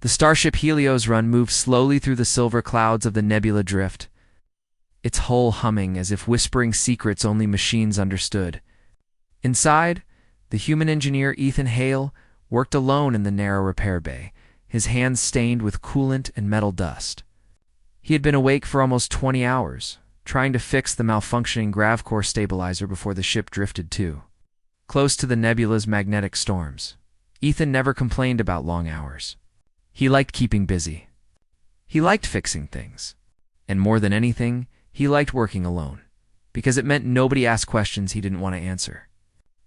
The starship Helios Run moved slowly through the silver clouds of the nebula drift, its hull humming as if whispering secrets only machines understood. Inside, the human engineer Ethan Hale worked alone in the narrow repair bay, his hands stained with coolant and metal dust. He had been awake for almost 20 hours, trying to fix the malfunctioning gravcore stabilizer before the ship drifted too. Close to the nebula's magnetic storms, Ethan never complained about long hours. He liked keeping busy. He liked fixing things. And more than anything, he liked working alone, because it meant nobody asked questions he didn't want to answer.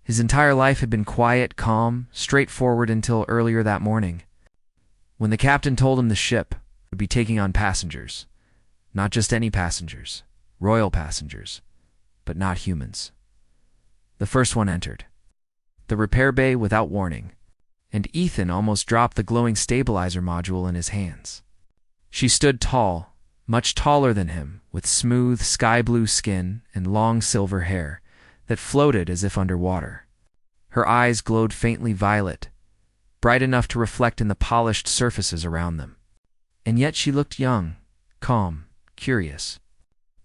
His entire life had been quiet, calm, straightforward until earlier that morning, when the captain told him the ship would be taking on passengers. Not just any passengers, royal passengers, but not humans. The first one entered the repair bay without warning, and Ethan almost dropped the glowing stabilizer module in his hands. She stood tall, much taller than him, with smooth, sky-blue skin and long silver hair that floated as if underwater. Her eyes glowed faintly violet, bright enough to reflect in the polished surfaces around them. And yet she looked young, calm, curious,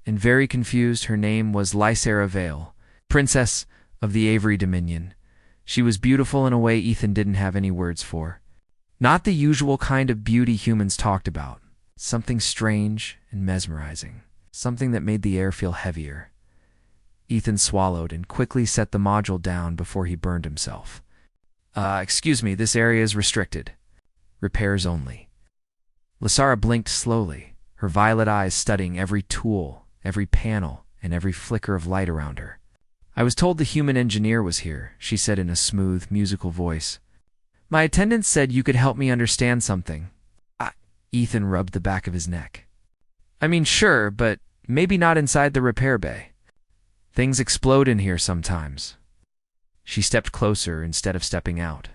and very confused. Her name was Lysera Vale, Princess of the Avery Dominion. She was beautiful in a way Ethan didn't have any words for. Not the usual kind of beauty humans talked about. Something strange and mesmerizing. Something that made the air feel heavier. Ethan swallowed and quickly set the module down before he burned himself. Excuse me, this area is restricted. Repairs only. Lysera blinked slowly, her violet eyes studying every tool, every panel, and every flicker of light around her. I was told the human engineer was here, she said in a smooth, musical voice. My attendant said you could help me understand something. Ethan rubbed the back of his neck. I mean, sure, but maybe not inside the repair bay. Things explode in here sometimes. She stepped closer instead of stepping out.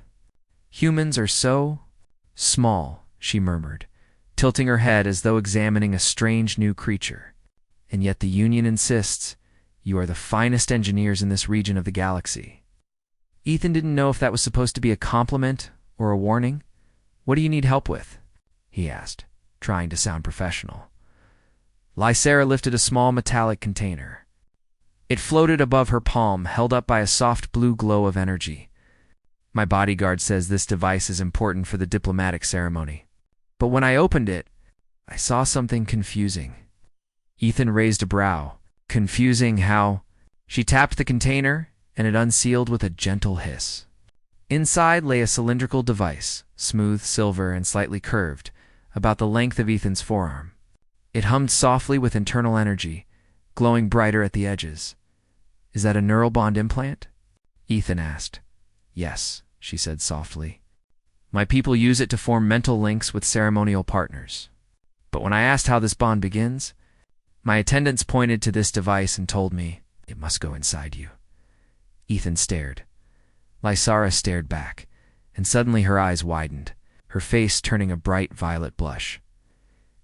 Humans are so small, she murmured, tilting her head as though examining a strange new creature. And yet the Union insists you are the finest engineers in this region of the galaxy. Ethan didn't know if that was supposed to be a compliment or a warning. What do you need help with? He asked, trying to sound professional. Lysera lifted a small metallic container. It floated above her palm, held up by a soft blue glow of energy. My bodyguard says this device is important for the diplomatic ceremony. But when I opened it, I saw something confusing. Ethan raised a brow. Confusing how? She tapped the container, and it unsealed with a gentle hiss. Inside lay a cylindrical device, smooth, silver, and slightly curved, about the length of Ethan's forearm. It hummed softly with internal energy, glowing brighter at the edges. Is that a neural bond implant? Ethan asked. Yes, she said softly. My people use it to form mental links with ceremonial partners. But when I asked how this bond begins, my attendants pointed to this device and told me, it must go inside you. Ethan stared. Lysera stared back, and suddenly her eyes widened, her face turning a bright violet blush.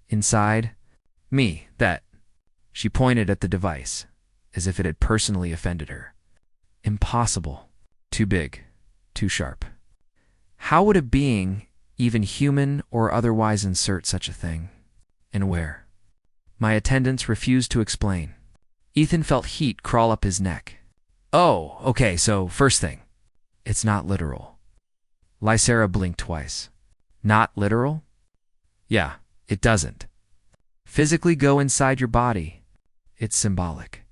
Inside? Me, that. She pointed at the device, as if it had personally offended her. Impossible. Too big. Too sharp. How would a being, even human or otherwise, insert such a thing? And where? My attendants refused to explain. Ethan felt heat crawl up his neck. Oh, okay, so first thing. It's not literal. Lysera blinked twice. Not literal? Yeah, it doesn't physically go inside your body. It's symbolic.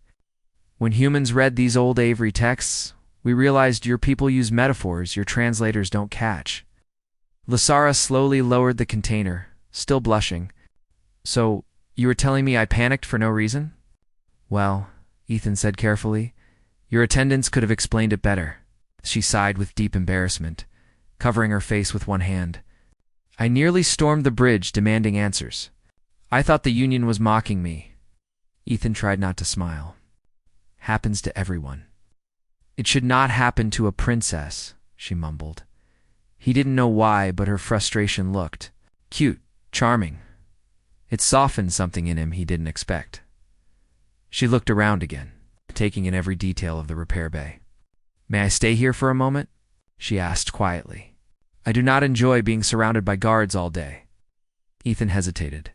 When humans read these old Avery texts, we realized your people use metaphors your translators don't catch. Lysera slowly lowered the container, still blushing. So, you were telling me I panicked for no reason? Well, Ethan said carefully, your attendants could have explained it better. She sighed with deep embarrassment, covering her face with one hand. I nearly stormed the bridge demanding answers. I thought the Union was mocking me. Ethan tried not to smile. Happens to everyone. It should not happen to a princess, she mumbled. He didn't know why, but her frustration looked cute, charming. It softened something in him he didn't expect. She looked around again, taking in every detail of the repair bay. May I stay here for a moment? She asked quietly. I do not enjoy being surrounded by guards all day. Ethan hesitated.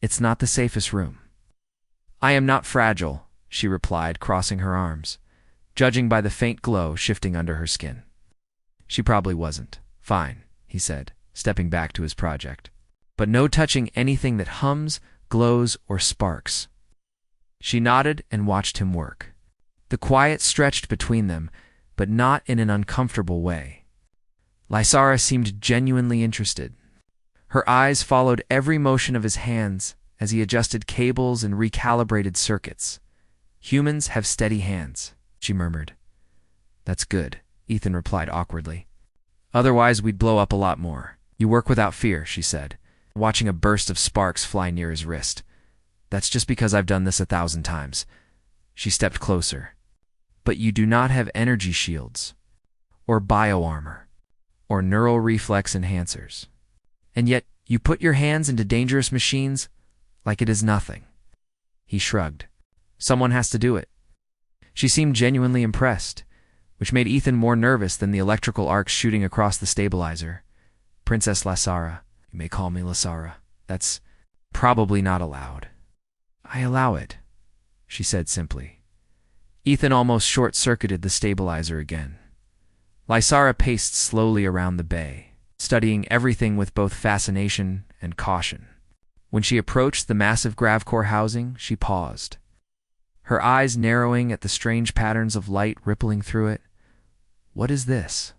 It's not the safest room. I am not fragile, she replied, crossing her arms, judging by the faint glow shifting under her skin. She probably wasn't. Fine, he said, stepping back to his project. But no touching anything that hums, glows, or sparks. She nodded and watched him work. The quiet stretched between them, but not in an uncomfortable way. Lysara seemed genuinely interested. Her eyes followed every motion of his hands as he adjusted cables and recalibrated circuits. Humans have steady hands, she murmured. That's good, Ethan replied awkwardly. Otherwise, we'd blow up a lot more. You work without fear, she said, watching a burst of sparks fly near his wrist. That's just because I've done this 1,000 times. She stepped closer. But you do not have energy shields, or bioarmor, or neural reflex enhancers. And yet, you put your hands into dangerous machines like it is nothing. He shrugged. Someone has to do it. She seemed genuinely impressed, which made Ethan more nervous than the electrical arcs shooting across the stabilizer. Princess Lysara. You may call me Lysara. That's probably not allowed. I allow it, she said simply. Ethan almost short-circuited the stabilizer again. Lysara paced slowly around the bay, studying everything with both fascination and caution. When she approached the massive gravcore housing, she paused, her eyes narrowing at the strange patterns of light rippling through it. What is this?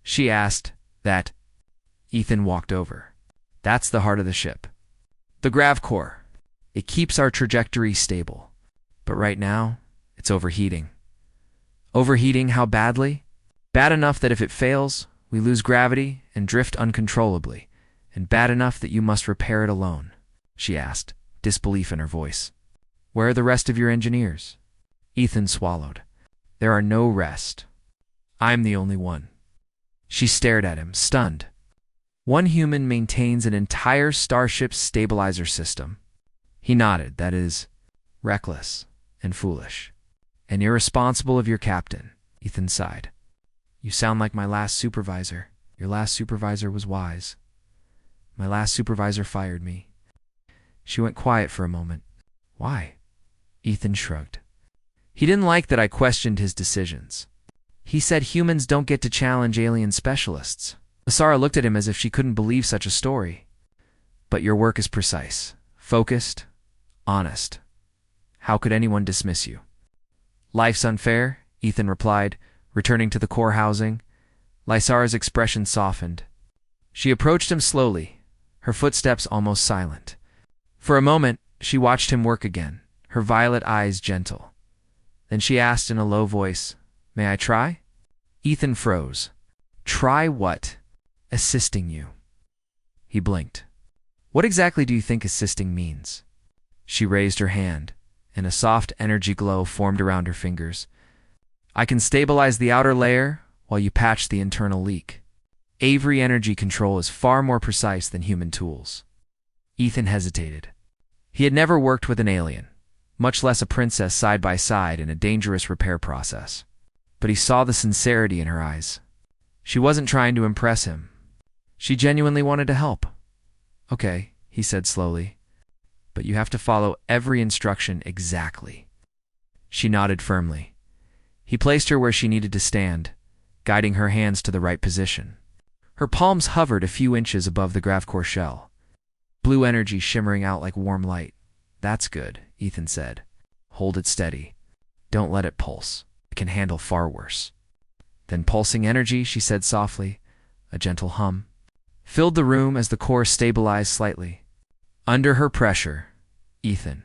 She asked. That. Ethan walked over. That's the heart of the ship. The gravcore. It keeps our trajectory stable. But right now, it's overheating. Overheating how badly? Bad enough that if it fails, we lose gravity and drift uncontrollably, and bad enough that you must repair it alone, she asked, disbelief in her voice. Where are the rest of your engineers? Ethan swallowed. There are no rest. I'm the only one. She stared at him, stunned. One human maintains an entire starship's stabilizer system. He nodded. That is reckless and foolish. And irresponsible of your captain, Ethan sighed. You sound like my last supervisor. Your last supervisor was wise. My last supervisor fired me. She went quiet for a moment. Why? Ethan shrugged. He didn't like that I questioned his decisions. He said humans don't get to challenge alien specialists. Lysara looked at him as if she couldn't believe such a story. But your work is precise, focused, honest. How could anyone dismiss you? Life's unfair, Ethan replied, returning to the core housing. Lysara's expression softened. She approached him slowly, her footsteps almost silent. For a moment, she watched him work again, her violet eyes gentle. Then she asked in a low voice, May I try? Ethan froze. Try what? Assisting you. He blinked. What exactly do you think assisting means? She raised her hand, and a soft energy glow formed around her fingers. I can stabilize the outer layer while you patch the internal leak. Avery energy control is far more precise than human tools. Ethan hesitated. He had never worked with an alien, much less a princess side by side in a dangerous repair process. But he saw the sincerity in her eyes. She wasn't trying to impress him. She genuinely wanted to help. Okay, he said slowly, but you have to follow every instruction exactly. She nodded firmly. He placed her where she needed to stand, guiding her hands to the right position. Her palms hovered a few inches above the gravcore shell, blue energy shimmering out like warm light. That's good, Ethan said. Hold it steady. Don't let it pulse. It can handle far worse. Then pulsing energy, she said softly, a gentle hum, filled the room as the core stabilized slightly. Under her pressure, Ethan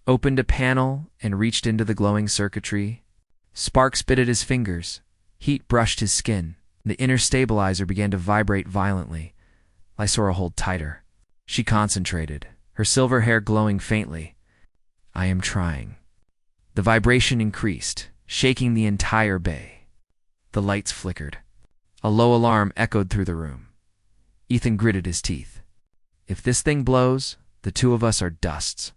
opened a panel and reached into the glowing circuitry. Sparks bit at his fingers. Heat brushed his skin. The inner stabilizer began to vibrate violently. Lysara held tighter. She concentrated, her silver hair glowing faintly. I am trying. The vibration increased, shaking the entire bay. The lights flickered. A low alarm echoed through the room. Ethan gritted his teeth. If this thing blows, the two of us are dusts.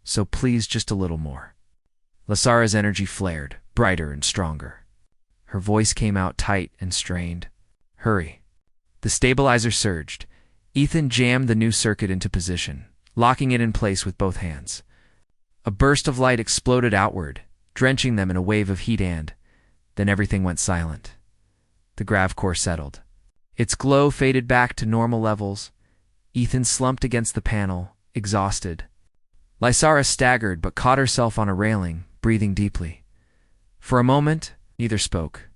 So please just a little more. Lysara's energy flared, brighter and stronger. Her voice came out tight and strained. Hurry. The stabilizer surged. Ethan jammed the new circuit into position, locking it in place with both hands. A burst of light exploded outward, drenching them in a wave of heat and then everything went silent. The grav core settled. Its glow faded back to normal levels. Ethan slumped against the panel, exhausted. Lysara staggered but caught herself on a railing, breathing deeply. For a moment, neither spoke.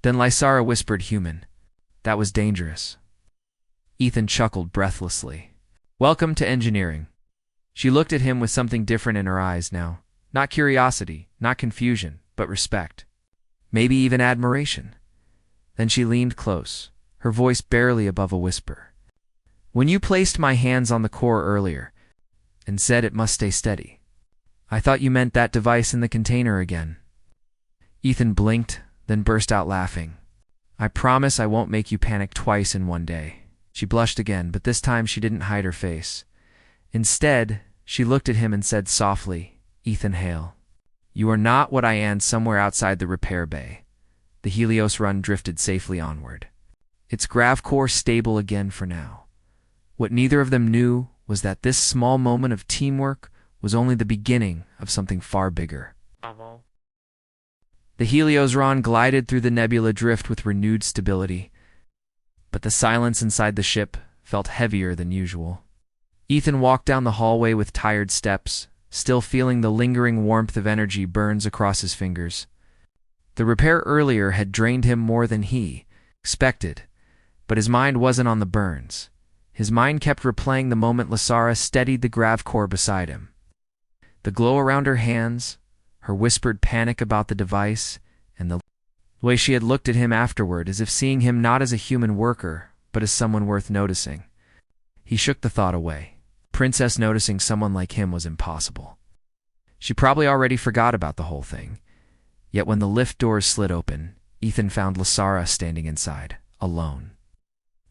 Then Lysara whispered human. That was dangerous. Ethan chuckled breathlessly. Welcome to engineering. She looked at him with something different in her eyes now. Not curiosity, not confusion, but respect. Maybe even admiration. Then she leaned close, her voice barely above a whisper. When you placed my hands on the core earlier and said it must stay steady, I thought you meant that device in the container again. Ethan blinked, then burst out laughing. I promise I won't make you panic twice in one day. She blushed again, but this time she didn't hide her face. Instead, she looked at him and said softly, Ethan Hale, you are not what I am somewhere outside the repair bay. The Helios run drifted safely onward. Its grav core stable again for now. What neither of them knew was that this small moment of teamwork was only the beginning of something far bigger. The Heliosron glided through the nebula drift with renewed stability, but the silence inside the ship felt heavier than usual. Ethan walked down the hallway with tired steps, still feeling the lingering warmth of energy burns across his fingers. The repair earlier had drained him more than he expected, but his mind wasn't on the burns. His mind kept replaying the moment Lysara steadied the grav core beside him. The glow around her hands, her whispered panic about the device, and the way she had looked at him afterward as if seeing him not as a human worker, but as someone worth noticing. He shook the thought away. Princess noticing someone like him was impossible. She probably already forgot about the whole thing. Yet when the lift doors slid open, Ethan found Lysara standing inside, alone.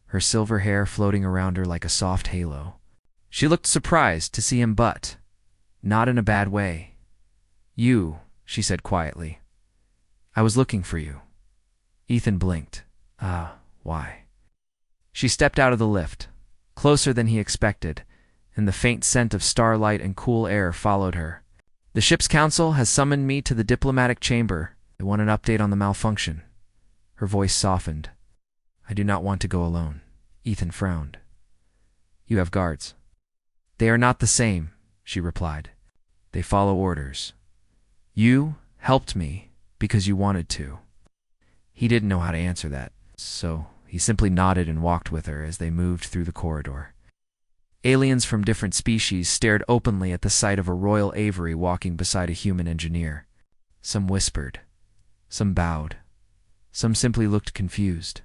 Her silver hair floating around her like a soft halo. She looked surprised to see him, but not in a bad way. You, she said quietly. I was looking for you. Ethan blinked. Why? She stepped out of the lift, closer than he expected, and the faint scent of starlight and cool air followed her. The ship's council has summoned me to the diplomatic chamber. They want an update on the malfunction. Her voice softened. I do not want to go alone. Ethan frowned. You have guards. They are not the same, she replied. They follow orders. You helped me because you wanted to. He didn't know how to answer that, so he simply nodded and walked with her as they moved through the corridor. Aliens from different species stared openly at the sight of a royal Avery walking beside a human engineer. Some whispered. Some bowed. Some simply looked confused.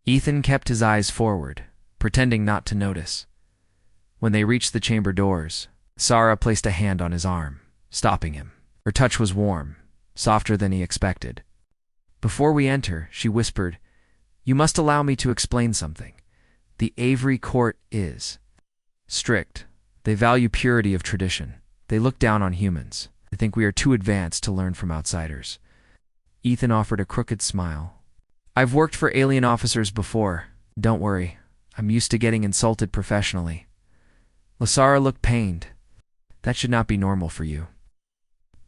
Ethan kept his eyes forward, pretending not to notice. When they reached the chamber doors, Sarah placed a hand on his arm, stopping him. Her touch was warm, softer than he expected. Before we enter, she whispered, You must allow me to explain something. The Avery court is strict. They value purity of tradition. They look down on humans. They think we are too advanced to learn from outsiders. Ethan offered a crooked smile. I've worked for alien officers before. Don't worry. I'm used to getting insulted professionally. Lysara looked pained. That should not be normal for you.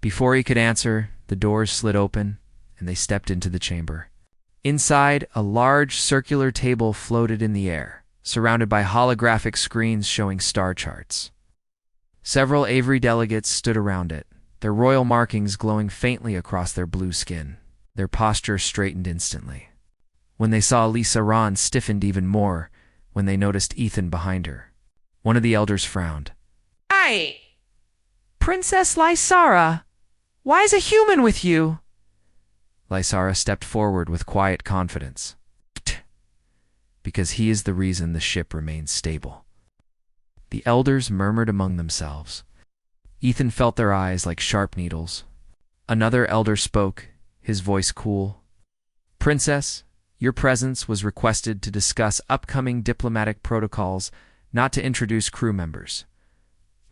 Before he could answer, the doors slid open, and they stepped into the chamber. Inside, a large circular table floated in the air, surrounded by holographic screens showing star charts. Several Avery delegates stood around it, their royal markings glowing faintly across their blue skin. Their posture straightened instantly. When they saw Lisa, Ron stiffened even more when they noticed Ethan behind her. One of the elders frowned. Aye! Princess Lysara! Why is a human with you? Lysara stepped forward with quiet confidence. Because he is the reason the ship remains stable. The elders murmured among themselves. Ethan felt their eyes like sharp needles. Another elder spoke, his voice cool. Princess, your presence was requested to discuss upcoming diplomatic protocols, not to introduce crew members.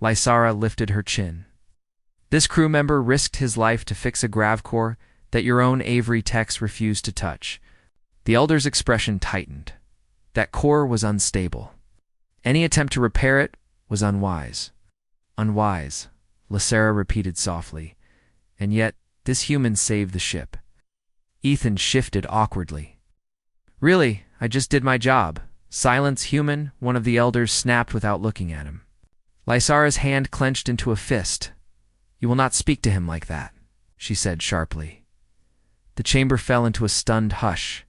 Lysara lifted her chin. This crew member risked his life to fix a grav core that your own Avery techs refused to touch. The elder's expression tightened. That core was unstable. Any attempt to repair it was unwise. Unwise, Lysera repeated softly. And yet, this human saved the ship. Ethan shifted awkwardly. Really, I just did my job. Silence, human, one of the elders snapped without looking at him. Lysera's hand clenched into a fist. You will not speak to him like that, she said sharply. The chamber fell into a stunned hush.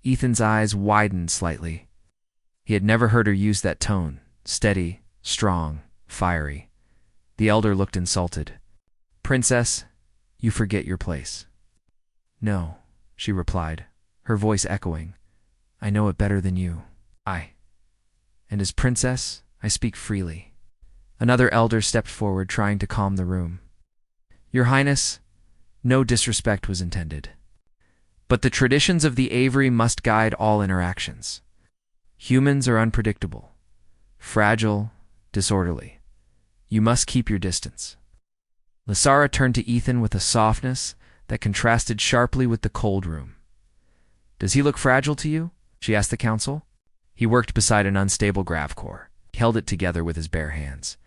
Ethan's eyes widened slightly. He had never heard her use that tone, steady, strong, fiery. The elder looked insulted. Princess, you forget your place. No, she replied, her voice echoing. I know it better than you. And as princess, I speak freely. Another elder stepped forward, trying to calm the room. Your Highness, no disrespect was intended. But the traditions of the Avery must guide all interactions. Humans are unpredictable, fragile, disorderly. You must keep your distance. Lysera turned to Ethan with a softness that contrasted sharply with the cold room. Does he look fragile to you? She asked the council. He worked beside an unstable grav core. He held it together with his bare hands.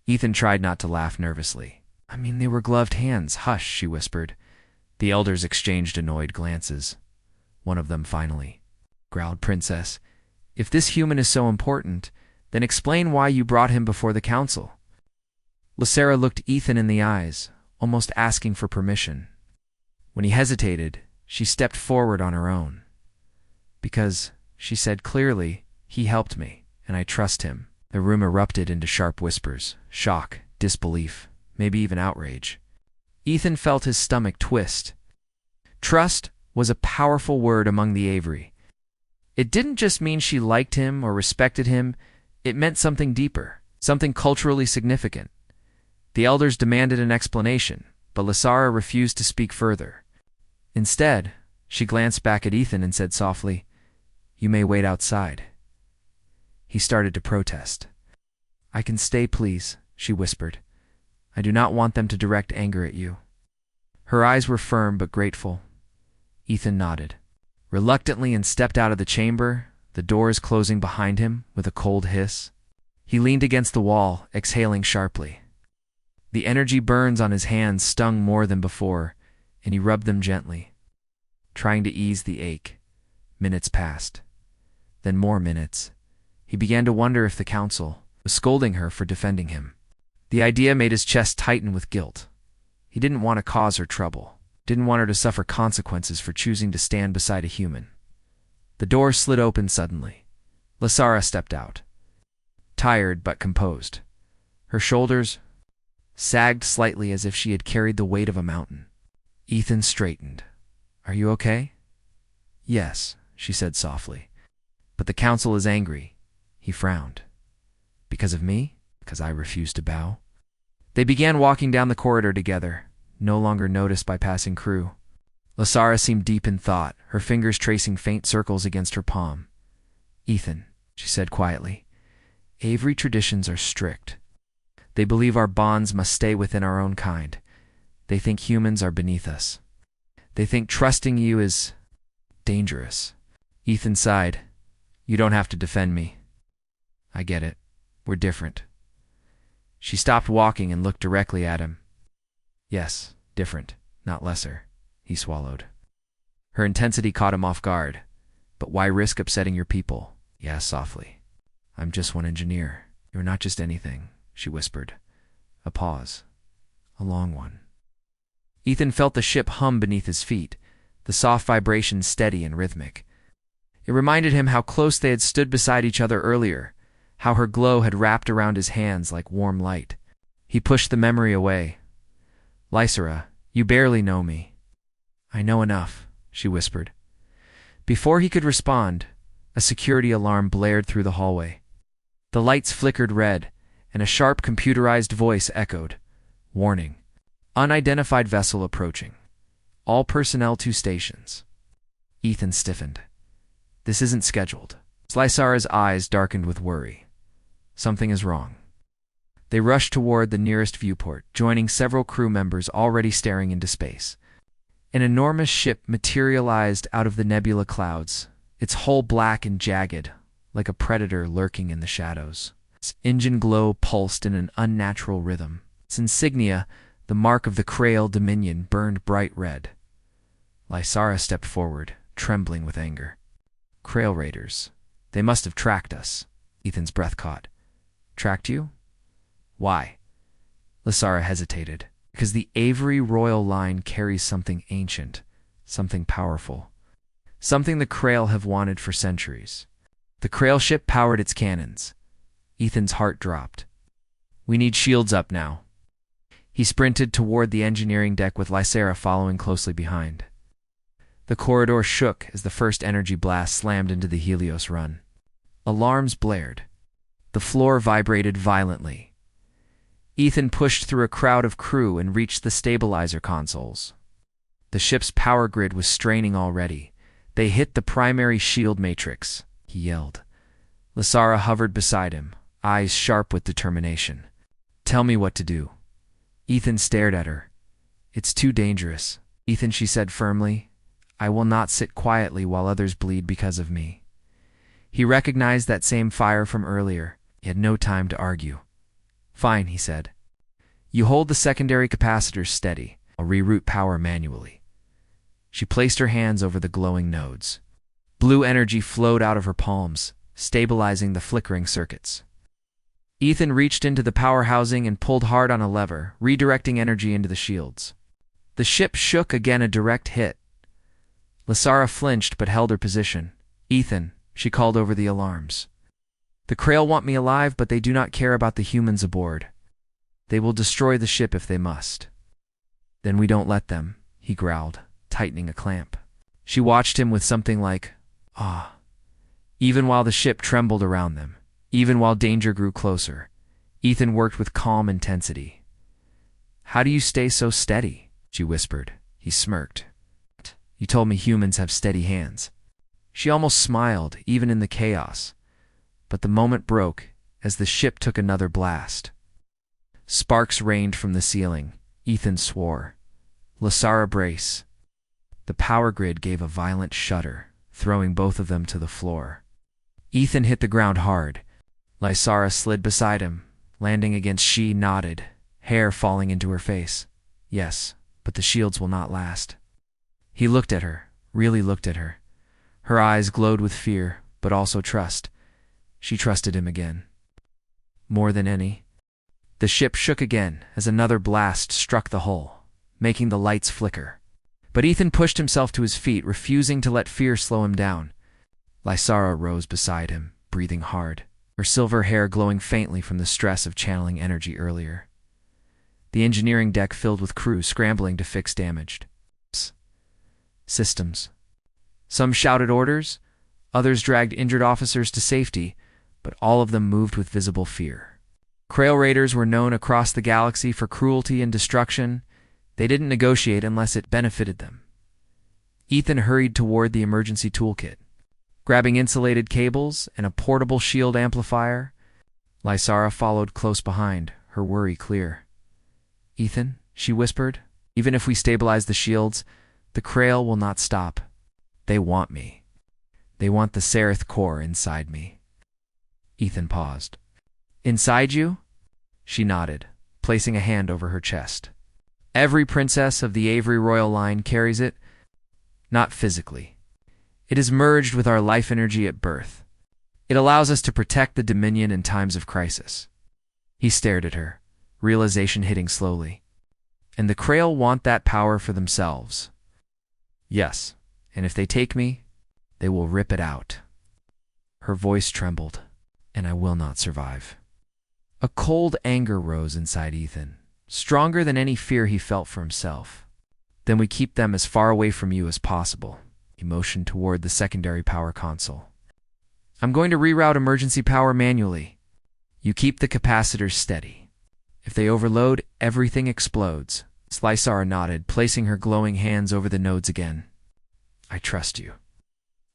Ethan tried not to laugh nervously. I mean, they were gloved hands. Hush, she whispered. The elders exchanged annoyed glances. One of them finally growled, Princess, if this human is so important, then explain why you brought him before the council. Lysera looked Ethan in the eyes, almost asking for permission. When he hesitated, she stepped forward on her own. Because, she said clearly, he helped me, and I trust him. The room erupted into sharp whispers, shock, disbelief, maybe even outrage. Ethan felt his stomach twist. Trust was a powerful word among the Avery. It didn't just mean she liked him or respected him, it meant something deeper, something culturally significant. The elders demanded an explanation, but Lysera refused to speak further. Instead, she glanced back at Ethan and said softly, You may wait outside. He started to protest. I can stay, please, she whispered. I do not want them to direct anger at you. Her eyes were firm but grateful. Ethan nodded reluctantly and stepped out of the chamber, the doors closing behind him with a cold hiss. He leaned against the wall, exhaling sharply. The energy burns on his hands stung more than before, and he rubbed them gently, trying to ease the ache. Minutes passed. Then more minutes. He began to wonder if the council was scolding her for defending him. The idea made his chest tighten with guilt. He didn't want to cause her trouble, didn't want her to suffer consequences for choosing to stand beside a human. The door slid open suddenly. Lysera stepped out, tired but composed. Her shoulders sagged slightly as if she had carried the weight of a mountain. Ethan straightened. Are you okay? Yes, she said softly. But the council is angry. He frowned. Because of me? Because I refused to bow? They began walking down the corridor together, no longer noticed by passing crew. Lysera seemed deep in thought, her fingers tracing faint circles against her palm. Ethan, she said quietly, Avery traditions are strict. They believe our bonds must stay within our own kind. They think humans are beneath us. They think trusting you is dangerous. Ethan sighed. You don't have to defend me. I get it. We're different. She stopped walking and looked directly at him. Yes, different, not lesser, he swallowed. Her intensity caught him off guard. But why risk upsetting your people? He asked softly. I'm just one engineer. You're not just anything, she whispered. A pause. A long one. Ethan felt the ship hum beneath his feet, the soft vibrations steady and rhythmic. It reminded him how close they had stood beside each other earlier, how her glow had wrapped around his hands like warm light. He pushed the memory away. Lysera, you barely know me. I know enough, she whispered. Before he could respond, a security alarm blared through the hallway. The lights flickered red, and a sharp computerized voice echoed. Warning. Unidentified vessel approaching. All personnel to stations. Ethan stiffened. This isn't scheduled. Lysera's eyes darkened with worry. Something is wrong. They rushed toward the nearest viewport, joining several crew members already staring into space. An enormous ship materialized out of the nebula clouds, its hull black and jagged, like a predator lurking in the shadows. Its engine glow pulsed in an unnatural rhythm. Its insignia, the mark of the Krail Dominion, burned bright red. Lysara stepped forward, trembling with anger. Krail raiders. They must have tracked us. Ethan's breath caught. Tracked you? Why? Lysara hesitated. Because the Avery royal line carries something ancient, something powerful. Something the Krail have wanted for centuries. The Krail ship powered its cannons. Ethan's heart dropped. We need shields up now. He sprinted toward the engineering deck with Lysara following closely behind. The corridor shook as the first energy blast slammed into the Helios run. Alarms blared. The floor vibrated violently. Ethan pushed through a crowd of crew and reached the stabilizer consoles. The ship's power grid was straining already. They hit the primary shield matrix, he yelled. Lysara hovered beside him, eyes sharp with determination. Tell me what to do. Ethan stared at her. It's too dangerous, Ethan, she said firmly. I will not sit quietly while others bleed because of me. He recognized that same fire from earlier. He had no time to argue. Fine, he said. You hold the secondary capacitors steady. I'll reroute power manually. She placed her hands over the glowing nodes. Blue energy flowed out of her palms, stabilizing the flickering circuits. Ethan reached into the power housing and pulled hard on a lever, redirecting energy into the shields. The ship shook again, a direct hit. Lysara flinched but held her position. Ethan, she called over the alarms. The Krail want me alive, but they do not care about the humans aboard. They will destroy the ship if they must. Then we don't let them, he growled, tightening a clamp. She watched him with something like awe. Even while the ship trembled around them, even while danger grew closer, Ethan worked with calm intensity. How do you stay so steady? She whispered. He smirked. You told me humans have steady hands. She almost smiled, even in the chaos. But the moment broke as the ship took another blast. Sparks rained from the ceiling. Ethan swore. Lysara, brace. The power grid gave a violent shudder, throwing both of them to the floor. Ethan hit the ground hard. Lysara slid beside him, landing against. She nodded, hair falling into her face. Yes, but the shields will not last. He looked at her, really looked at her. Her eyes glowed with fear, but also trust. She trusted him again. More than any. The ship shook again as another blast struck the hull, making the lights flicker. But Ethan pushed himself to his feet, refusing to let fear slow him down. Lysara rose beside him, breathing hard, her silver hair glowing faintly from the stress of channeling energy earlier. The engineering deck filled with crew scrambling to fix damaged systems. Some shouted orders, others dragged injured officers to safety, but all of them moved with visible fear. Krail raiders were known across the galaxy for cruelty and destruction. They didn't negotiate unless it benefited them. Ethan hurried toward the emergency toolkit, grabbing insulated cables and a portable shield amplifier. Lysara followed close behind, her worry clear. Ethan, she whispered, even if we stabilize the shields, the Krail will not stop. They want me. They want the Sereth core inside me. Ethan paused. Inside you? She nodded, placing a hand over her chest. Every princess of the Avery royal line carries it. Not physically. It is merged with our life energy at birth. It allows us to protect the Dominion in times of crisis. He stared at her, realization hitting slowly. And the Krail want that power for themselves. Yes, and if they take me, they will rip it out. Her voice trembled, and I will not survive. A cold anger rose inside Ethan, stronger than any fear he felt for himself. Then we keep them as far away from you as possible. He motioned toward the secondary power console. I'm going to reroute emergency power manually. You keep the capacitors steady. If they overload, everything explodes. Lysara nodded, placing her glowing hands over the nodes again. I trust you.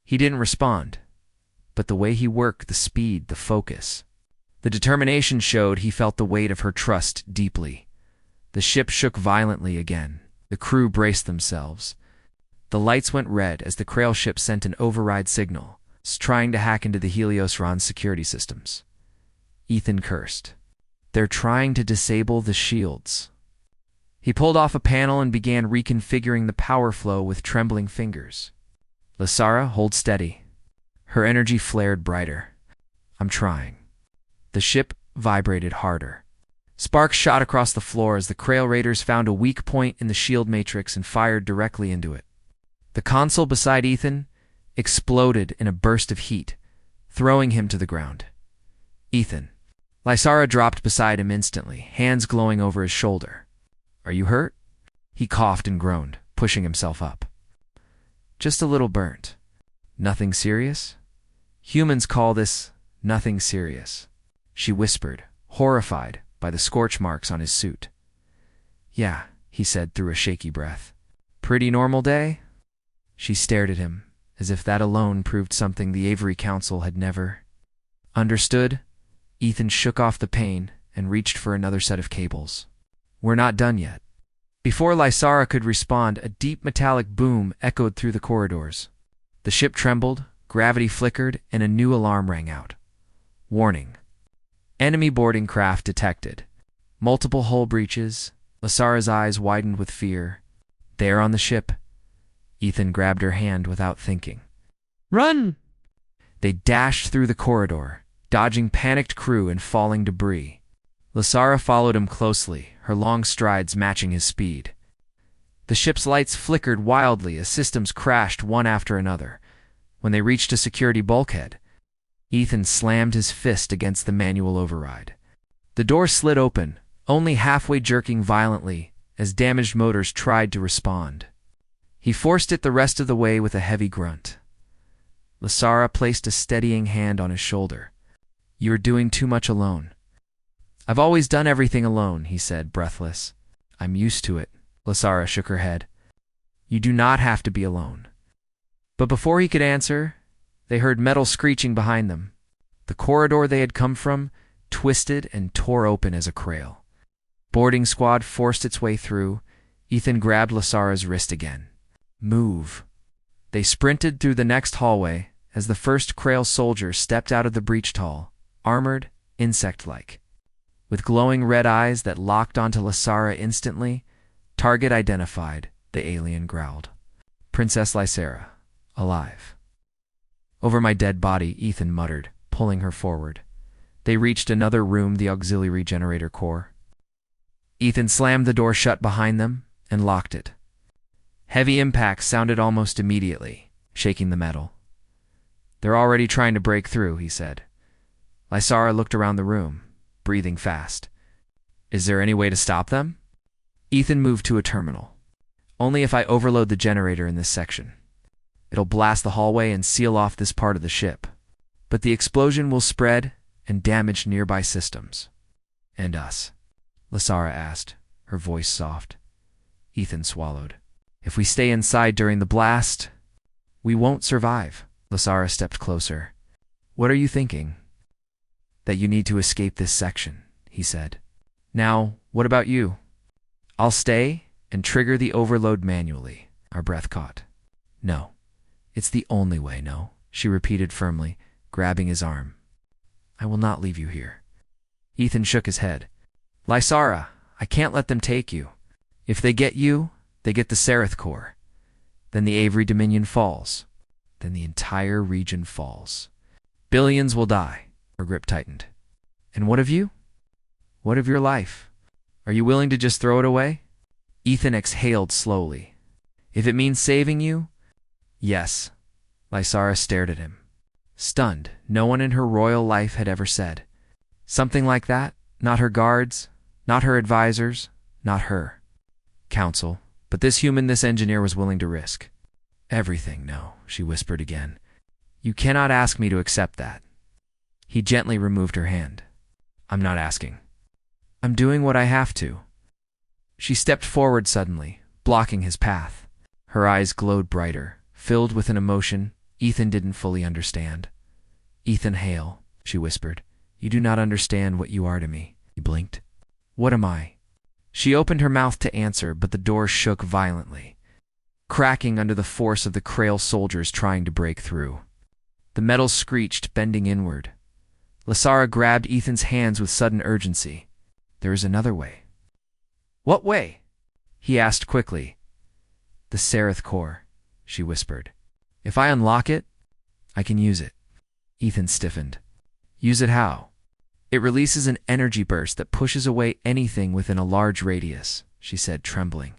He didn't respond, but the way he worked, the speed, the focus, the determination showed he felt the weight of her trust deeply. The ship shook violently again. The crew braced themselves. The lights went red as the Krail ship sent an override signal. trying to hack into the Helios-Ron's security systems. Ethan cursed. They're trying to disable the shields. He pulled off a panel and began reconfiguring the power flow with trembling fingers. Lasara, hold steady. Her energy flared brighter. I'm trying. The ship vibrated harder. Sparks shot across the floor as the Krail Raiders found a weak point in the shield matrix and fired directly into it. The console beside Ethan exploded in a burst of heat, throwing him to the ground. Ethan. Lysara dropped beside him instantly, hands glowing over his shoulder. Are you hurt? He coughed and groaned, pushing himself up. Just a little burnt. Nothing serious? Humans call this nothing serious, she whispered, horrified by the scorch marks on his suit. Yeah, he said through a shaky breath. Pretty normal day? She stared at him, as if that alone proved something the Avery Council had never. Understood? Ethan shook off the pain and reached for another set of cables. We're not done yet. Before Lysara could respond, a deep metallic boom echoed through the corridors. The ship trembled, gravity flickered, and a new alarm rang out. Warning. Enemy boarding craft detected. Multiple hull breaches. Lysara's eyes widened with fear. There on the ship. Ethan grabbed her hand without thinking. Run! They dashed through the corridor, dodging panicked crew and falling debris. Lysara followed him closely, her long strides matching his speed. The ship's lights flickered wildly as systems crashed one after another. When they reached a security bulkhead, Ethan slammed his fist against the manual override. The door slid open, only halfway jerking violently as damaged motors tried to respond. He forced it the rest of the way with a heavy grunt. Lysara placed a steadying hand on his shoulder. You're doing too much alone. I've always done everything alone, he said, breathless. I'm used to it. Lysara shook her head. You do not have to be alone. But before he could answer, they heard metal screeching behind them. The corridor they had come from twisted and tore open as a Krail. Boarding squad forced its way through. Ethan grabbed Lysara's wrist again. Move. They sprinted through the next hallway as the first Krail soldier stepped out of the breached hall, armored, insect-like. With glowing red eyes that locked onto Lysara instantly, target identified, the alien growled. Princess Lysara, alive. Over my dead body, Ethan muttered, pulling her forward. They reached another room, the auxiliary generator core. Ethan slammed the door shut behind them and locked it. Heavy impacts sounded almost immediately, shaking the metal. They're already trying to break through, he said. Lysara looked around the room, breathing fast. Is there any way to stop them? Ethan moved to a terminal. Only if I overload the generator in this section. It'll blast the hallway and seal off this part of the ship. But the explosion will spread and damage nearby systems. And us? Lysara asked, her voice soft. Ethan swallowed. If we stay inside during the blast, we won't survive. Lysara stepped closer. What are you thinking? That you need to escape this section, he said. Now, what about you? I'll stay and trigger the overload manually. Our breath caught. No. It's the only way, no, she repeated firmly, grabbing his arm. I will not leave you here. Ethan shook his head. Lysara, I can't let them take you. If they get you, they get the Sereth core. Then the Avery Dominion falls. Then the entire region falls. Billions will die. Her grip tightened. And what of you? What of your life? Are you willing to just throw it away? Ethan exhaled slowly. If it means saving you, yes. Lysara stared at him. Stunned, no one in her royal life had ever said. Something like that, not her guards, not her advisors, not her. Council, but this human, this engineer was willing to risk. Everything, no, she whispered again. You cannot ask me to accept that. He gently removed her hand. I'm not asking. I'm doing what I have to. She stepped forward suddenly, blocking his path. Her eyes glowed brighter, filled with an emotion Ethan didn't fully understand. Ethan Hale, she whispered, you do not understand what you are to me. He blinked. What am I? She opened her mouth to answer, but the door shook violently, cracking under the force of the Krail soldiers trying to break through. The metal screeched, bending inward. Lasara grabbed Ethan's hands with sudden urgency. There is another way. What way? He asked quickly. The Seraph core, she whispered. If I unlock it, I can use it. Ethan stiffened. Use it how? It releases an energy burst that pushes away anything within a large radius, she said, trembling.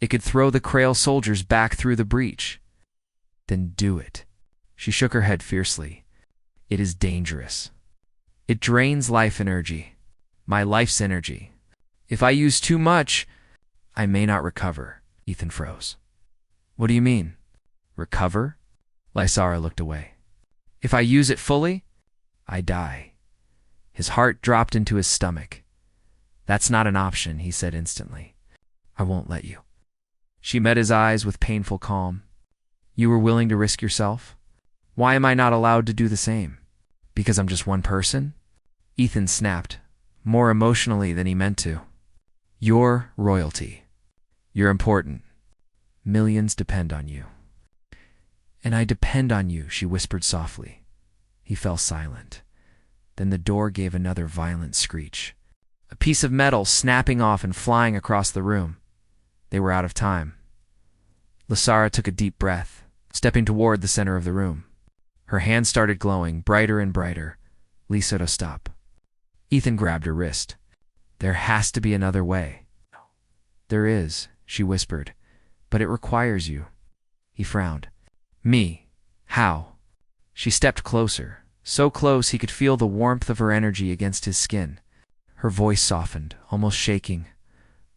It could throw the Krail soldiers back through the breach. Then do it. She shook her head fiercely. It is dangerous. It drains life energy. My life's energy. If I use too much, I may not recover. Ethan froze. What do you mean? Recover? Lysara looked away. If I use it fully, I die. His heart dropped into his stomach. That's not an option, he said instantly. I won't let you. She met his eyes with painful calm. You were willing to risk yourself? Why am I not allowed to do the same? Because I'm just one person? Ethan snapped, more emotionally than he meant to. You're royalty. You're important. Millions depend on you. And I depend on you, she whispered softly. He fell silent. Then the door gave another violent screech. A piece of metal snapping off and flying across the room. They were out of time. Lasara took a deep breath, stepping toward the center of the room. Her hand started glowing, brighter and brighter. Lisa to stop. Ethan grabbed her wrist. There has to be another way. There is, she whispered, but it requires you. He frowned. Me? How? She stepped closer, so close he could feel the warmth of her energy against his skin. Her voice softened, almost shaking.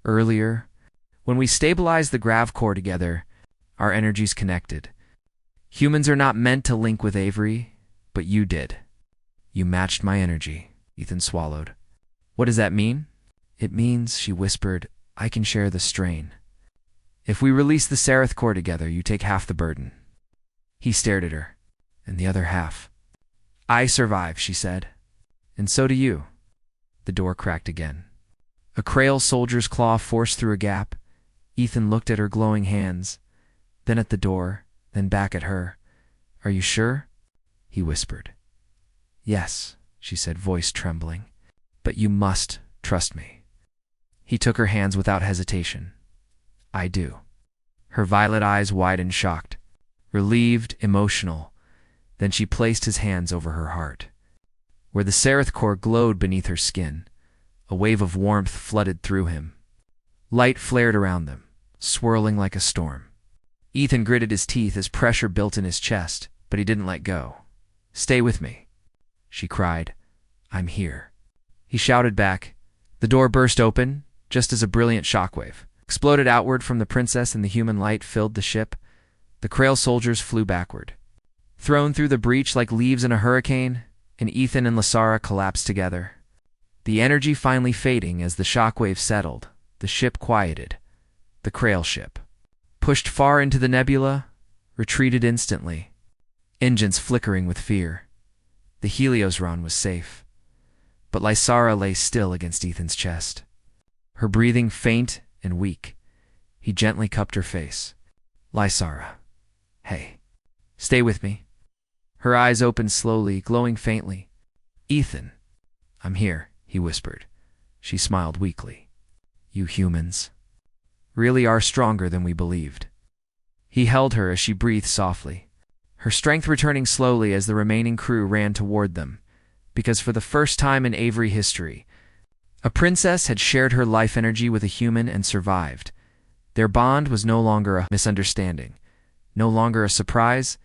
Earlier, when we stabilized the grav core together, our energies connected. Humans are not meant to link with Avery, but you did. You matched my energy, Ethan swallowed. What does that mean? It means, she whispered, I can share the strain. If we release the Seraph core together, you take half the burden. He stared at her, and the other half. I survive, she said. And so do you. The door cracked again. A Krail soldier's claw forced through a gap. Ethan looked at her glowing hands, then at the door, then back at her. Are you sure? He whispered. Yes, she said, voice trembling. But you must trust me. He took her hands without hesitation. I do. Her violet eyes widened, shocked, relieved, emotional. Then she placed his hands over her heart. Where the Seraph core glowed beneath her skin, a wave of warmth flooded through him. Light flared around them, swirling like a storm. Ethan gritted his teeth as pressure built in his chest, but he didn't let go. Stay with me, she cried. I'm here. He shouted back. The door burst open, just as a brilliant shockwave exploded outward from the princess and the human light filled the ship. The Krail soldiers flew backward, thrown through the breach like leaves in a hurricane, and Ethan and Lasara collapsed together. The energy finally fading as the shockwave settled, the ship quieted. The Krail ship, pushed far into the nebula, retreated instantly, engines flickering with fear. The Heliosron was safe, but Lysara lay still against Ethan's chest, her breathing faint and weak. He gently cupped her face. Lysara, hey, stay with me. Her eyes opened slowly, glowing faintly. Ethan, I'm here, he whispered. She smiled weakly. You humans really are stronger than we believed. He held her as she breathed softly, her strength returning slowly as the remaining crew ran toward them, because for the first time in Avery history, a princess had shared her life energy with a human and survived. Their bond was no longer a misunderstanding, no longer a surprise.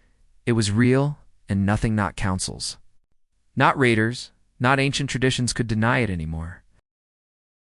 It was real, and nothing, not councils, not raiders, not ancient traditions could deny it anymore.